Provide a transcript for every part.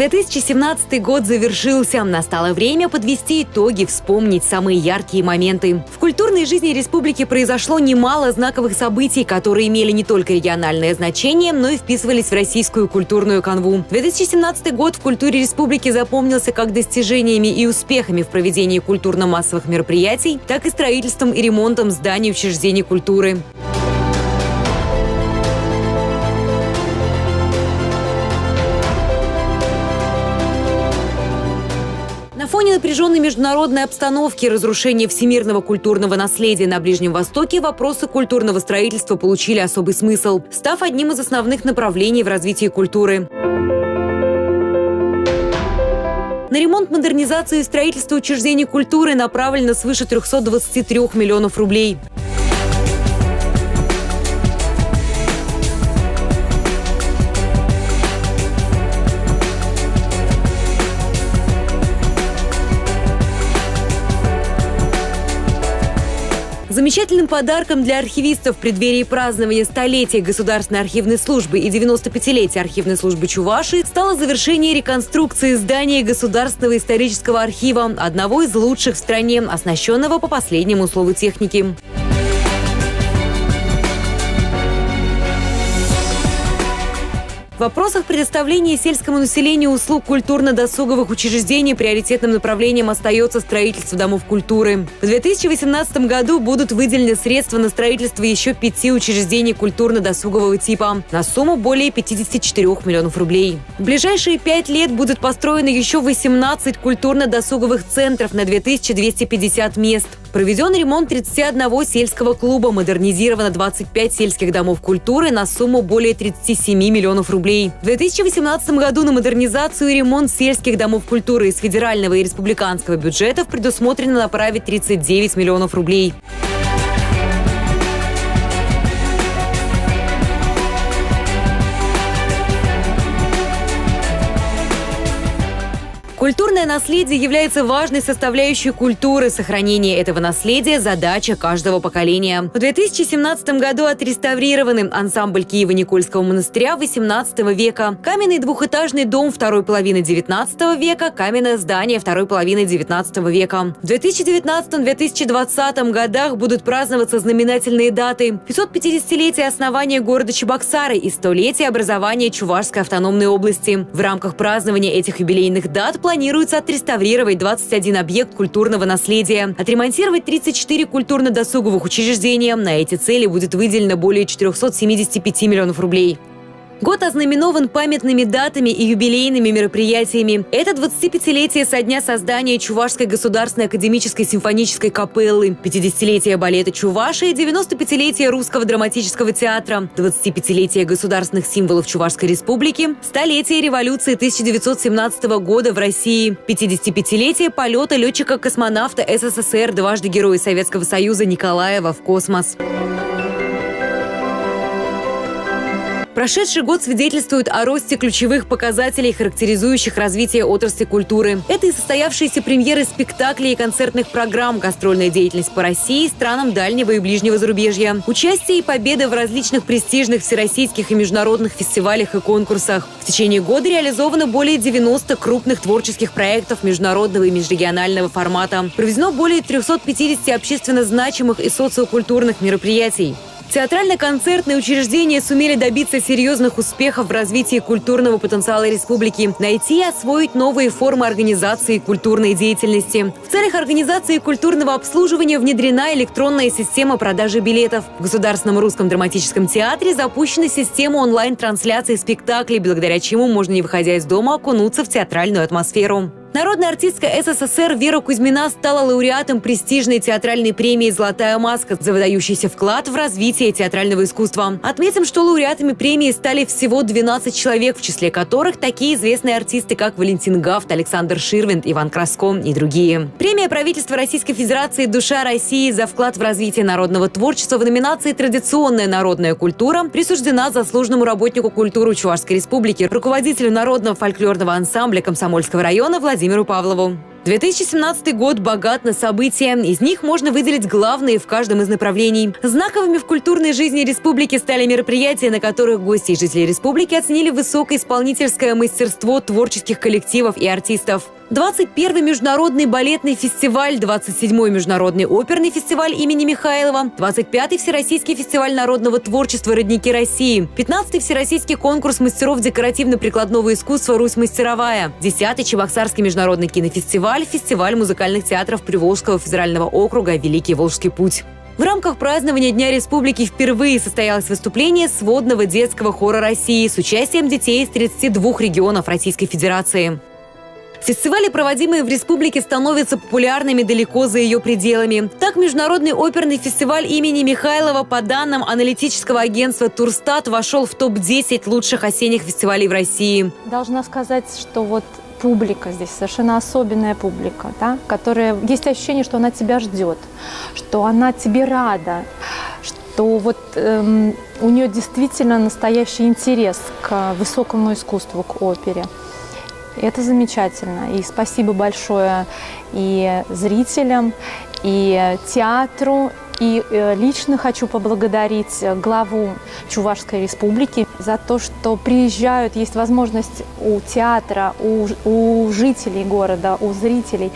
2017 год завершился. Настало время подвести итоги, вспомнить самые яркие моменты. В культурной жизни республики произошло немало знаковых событий, которые имели не только региональное значение, но и вписывались в российскую культурную канву. 2017 год в культуре республики запомнился как достижениями и успехами в проведении культурно-массовых мероприятий, так и строительством и ремонтом зданий учреждений культуры. На фоне напряженной международной обстановки, разрушения всемирного культурного наследия на Ближнем Востоке вопросы культурного строительства получили особый смысл, став одним из основных направлений в развитии культуры. На ремонт, модернизацию и строительство учреждений культуры направлено свыше 323 миллионов рублей. Замечательным подарком для архивистов в преддверии празднования столетия Государственной архивной службы и 95-летия архивной службы Чувашии стало завершение реконструкции здания Государственного исторического архива, одного из лучших в стране, оснащенного по последнему слову техники. В вопросах предоставления сельскому населению услуг культурно-досуговых учреждений приоритетным направлением остается строительство домов культуры. В 2018 году будут выделены средства на строительство еще 5 учреждений культурно-досугового типа на сумму более 54 миллионов рублей. В ближайшие 5 лет будет построено еще 18 культурно-досуговых центров на 2250 мест. Проведен ремонт 31 сельского клуба, модернизировано 25 сельских домов культуры на сумму более 37 миллионов рублей. В 2018 году на модернизацию и ремонт сельских домов культуры из федерального и республиканского бюджетов предусмотрено направить 39 миллионов рублей. Культурное наследие является важной составляющей культуры. Сохранение этого наследия – задача каждого поколения. В 2017 году отреставрированы ансамбль Киево-Никольского монастыря XVIII века, каменный двухэтажный дом второй половины XIX века, каменное здание второй половины XIX века. В 2019-2020 годах будут праздноваться знаменательные даты: 550-летие основания города Чебоксары и 100-летие образования Чувашской автономной области. В рамках празднования этих юбилейных дат планируется отреставрировать 21 объект культурного наследия, отремонтировать 34 культурно-досуговых учреждения. На эти цели будет выделено более 475 миллионов рублей. Год ознаменован памятными датами и юбилейными мероприятиями. Это 25-летие со дня создания Чувашской государственной академической симфонической капеллы, 50-летие балета Чувашии, 95-летие Русского драматического театра, 25-летие государственных символов Чувашской республики, 100-летие революции 1917 года в России, 55-летие полета летчика-космонавта СССР, дважды Героя Советского Союза Николаева в космос. Прошедший год свидетельствует о росте ключевых показателей, характеризующих развитие отрасли культуры. Это и состоявшиеся премьеры спектаклей и концертных программ, гастрольная деятельность по России, странам дальнего и ближнего зарубежья, участие и победы в различных престижных всероссийских и международных фестивалях и конкурсах. В течение года реализовано более 90 крупных творческих проектов международного и межрегионального формата. Проведено более 350 общественно значимых и социокультурных мероприятий. Театрально-концертные учреждения сумели добиться серьезных успехов в развитии культурного потенциала республики, найти и освоить новые формы организации культурной деятельности. В целях организации культурного обслуживания внедрена электронная система продажи билетов. В Государственном русском драматическом театре запущена система онлайн-трансляции спектаклей, благодаря чему можно, не выходя из дома, окунуться в театральную атмосферу. Народная артистка СССР Вера Кузьмина стала лауреатом престижной театральной премии «Золотая маска» за выдающийся вклад в развитие театрального искусства. Отметим, что лауреатами премии стали всего 12 человек, в числе которых такие известные артисты, как Валентин Гафт, Александр Ширвинд, Иван Краско и другие. Премия правительства Российской Федерации «Душа России» за вклад в развитие народного творчества в номинации «Традиционная народная культура» присуждена заслуженному работнику культуры Чувашской республики, руководителю народного фольклорного ансамбля Комсомольского района Владимиру Павлову. 2017 год богат на события. Из них можно выделить главные в каждом из направлений. Знаковыми в культурной жизни республики стали мероприятия, на которых гости и жители республики оценили высокое исполнительское мастерство творческих коллективов и артистов. 21-й международный балетный фестиваль, 27-й международный оперный фестиваль имени Михайлова, 25-й Всероссийский фестиваль народного творчества «Родники России», 15-й Всероссийский конкурс мастеров декоративно-прикладного искусства «Русь мастеровая», 10-й Чебоксарский международный кинофестиваль, фестиваль музыкальных театров Приволжского федерального округа «Великий Волжский путь». В рамках празднования Дня Республики впервые состоялось выступление сводного детского хора России с участием детей из 32 регионов Российской Федерации. Фестивали, проводимые в республике, становятся популярными далеко за ее пределами. Так, Международный оперный фестиваль имени Михайлова, по данным аналитического агентства «Турстат», вошел в топ-10 лучших осенних фестивалей в России. Должна сказать, что публика здесь совершенно особенная публика, да, которая есть ощущение, что она тебя ждет, что она тебе рада, что у нее действительно настоящий интерес к высокому искусству, к опере. И это замечательно. И спасибо большое и зрителям, и театру. И лично хочу поблагодарить главу Чувашской республики за то, что приезжают, есть возможность у театра, у жителей города, у зрителей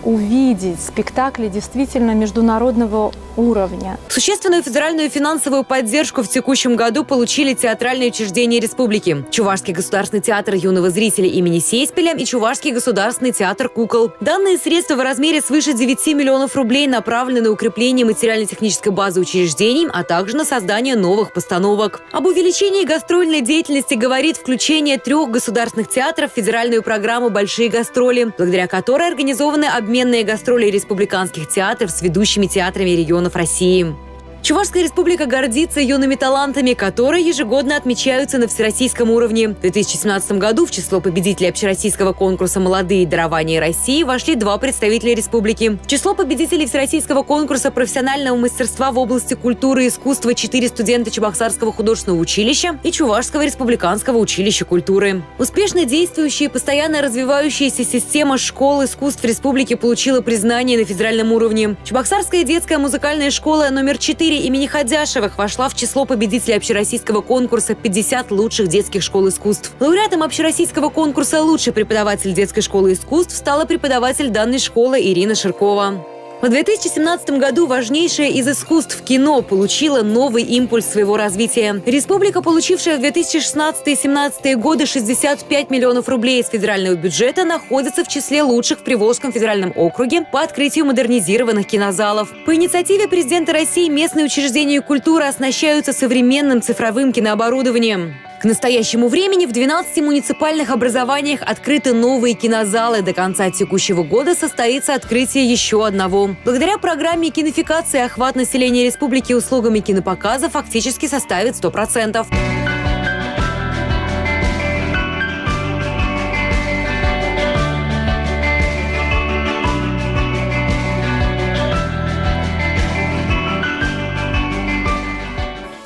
увидеть спектакли действительно международного уровня. Существенную федеральную финансовую поддержку в текущем году получили театральные учреждения республики: Чувашский государственный театр юного зрителя имени Сейспеля и Чувашский государственный театр кукол. Данные средства в размере свыше 9 миллионов рублей направлены на укрепление материально-технической базы учреждений, а также на создание новых постановок. Об увеличении гастрольной деятельности говорит включение 3 государственных театров в федеральную программу «Большие гастроли», благодаря которой организованы обменные гастроли республиканских театров с ведущими театрами регионов России. Чувашская республика гордится юными талантами, которые ежегодно отмечаются на всероссийском уровне. В 2017 году в число победителей общероссийского конкурса «Молодые дарования России» вошли 2 представителя республики. В число победителей всероссийского конкурса профессионального мастерства в области культуры и искусства 4 студента Чебоксарского художественного училища и Чувашского республиканского училища культуры. Успешно действующая и постоянно развивающаяся система школ искусств республики получила признание на федеральном уровне. Чебоксарская детская музыкальная школа номер 4 имени Ходяшевых вошла в число победителей общероссийского конкурса 50 лучших детских школ искусств. Лауреатом общероссийского конкурса «Лучший преподаватель детской школы искусств» стала преподаватель данной школы Ирина Ширкова. В 2017 году важнейшее из искусств кино получило новый импульс своего развития. Республика, получившая в 2016-2017 годы 65 миллионов рублей из федерального бюджета, находится в числе лучших в Приволжском федеральном округе по открытию модернизированных кинозалов. По инициативе президента России местные учреждения культуры оснащаются современным цифровым кинооборудованием. К настоящему времени в 12 муниципальных образованиях открыты новые кинозалы. До конца текущего года состоится открытие еще одного. Благодаря программе кинофикации охват населения республики услугами кинопоказа фактически составит 100%.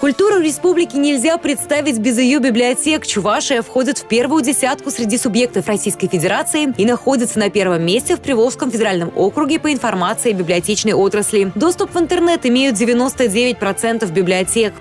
Культуру республики нельзя представить без ее библиотек. Чувашия входит в первую десятку среди субъектов Российской Федерации и находится на первом месте в Приволжском федеральном округе по информации библиотечной отрасли. Доступ в интернет имеют 99% библиотек.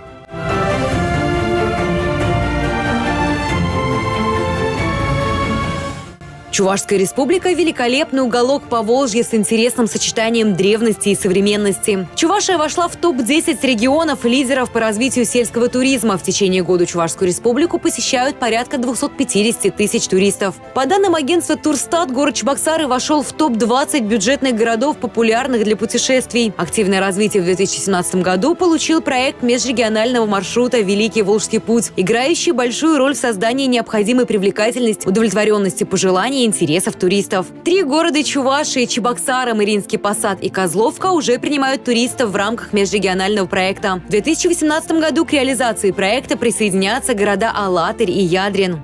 Чувашская республика – великолепный уголок Поволжья с интересным сочетанием древности и современности. Чувашия вошла в топ-10 регионов лидеров по развитию сельского туризма. В течение года Чувашскую республику посещают порядка 250 тысяч туристов. По данным агентства «Турстат», город Чебоксары вошел в топ-20 бюджетных городов, популярных для путешествий. Активное развитие в 2017 году получил проект межрегионального маршрута «Великий Волжский путь», играющий большую роль в создании необходимой привлекательности, удовлетворенности пожеланий интересов туристов. 3 города Чувашии – Чебоксары, Мариинский Посад и Козловка – уже принимают туристов в рамках межрегионального проекта. В 2018 году к реализации проекта присоединятся города Алатырь и Ядрин.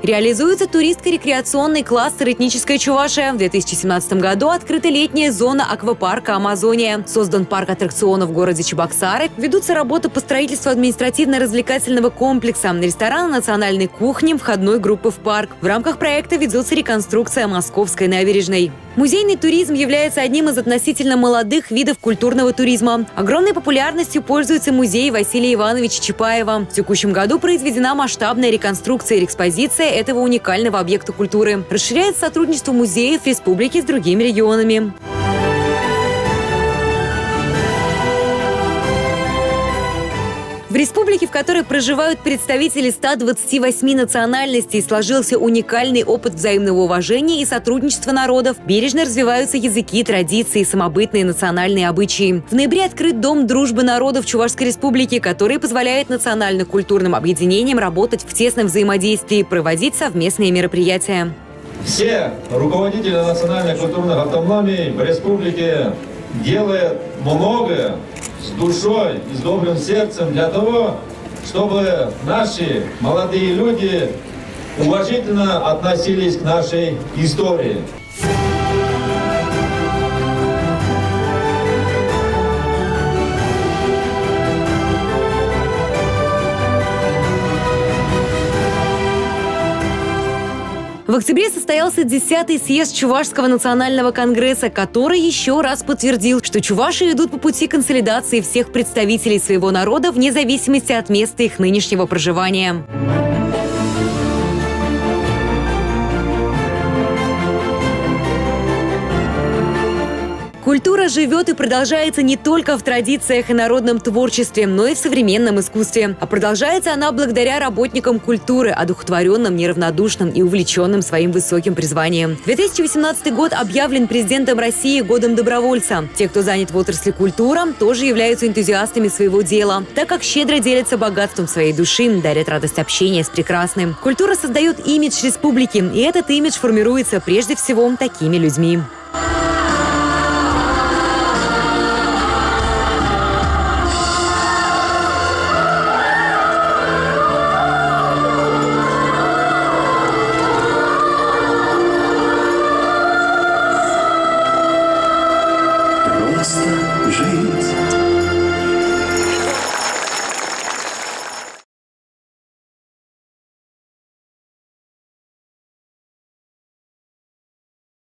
Реализуется туристско-рекреационный кластер «Этническая Чувашия». В 2017 году открыта летняя зона аквапарка «Амазония». Создан парк аттракционов в городе Чебоксары. Ведутся работы по строительству административно-развлекательного комплекса, ресторана национальной кухни, входной группы в парк. В рамках проекта ведется реконструкция Московской набережной. Музейный туризм является одним из относительно молодых видов культурного туризма. Огромной популярностью пользуется музей Василия Ивановича Чапаева. В текущем году произведена масштабная реконструкция и экспозиция этого уникального объекта культуры. Расширяется сотрудничество музеев республики с другими регионами. В республике, в которой проживают представители 128 национальностей, сложился уникальный опыт взаимного уважения и сотрудничества народов. Бережно развиваются языки, традиции, самобытные национальные обычаи. В ноябре открыт Дом дружбы народов Чувашской республики, который позволяет национально-культурным объединениям работать в тесном взаимодействии и проводить совместные мероприятия. Все руководители национальных культурных автономий в республике делают многое с душой и с добрым сердцем для того, чтобы наши молодые люди уважительно относились к нашей истории. В октябре состоялся 10-й съезд Чувашского национального конгресса, который еще раз подтвердил, что чуваши идут по пути консолидации всех представителей своего народа вне зависимости от места их нынешнего проживания. Культура живет и продолжается не только в традициях и народном творчестве, но и в современном искусстве. А продолжается она благодаря работникам культуры, одухотворенным, неравнодушным и увлеченным своим высоким призванием. 2018 год объявлен президентом России годом добровольца. Те, кто занят в отрасли культура, тоже являются энтузиастами своего дела, так как щедро делятся богатством своей души, дарят радость общения с прекрасным. Культура создает имидж республики, и этот имидж формируется прежде всего такими людьми.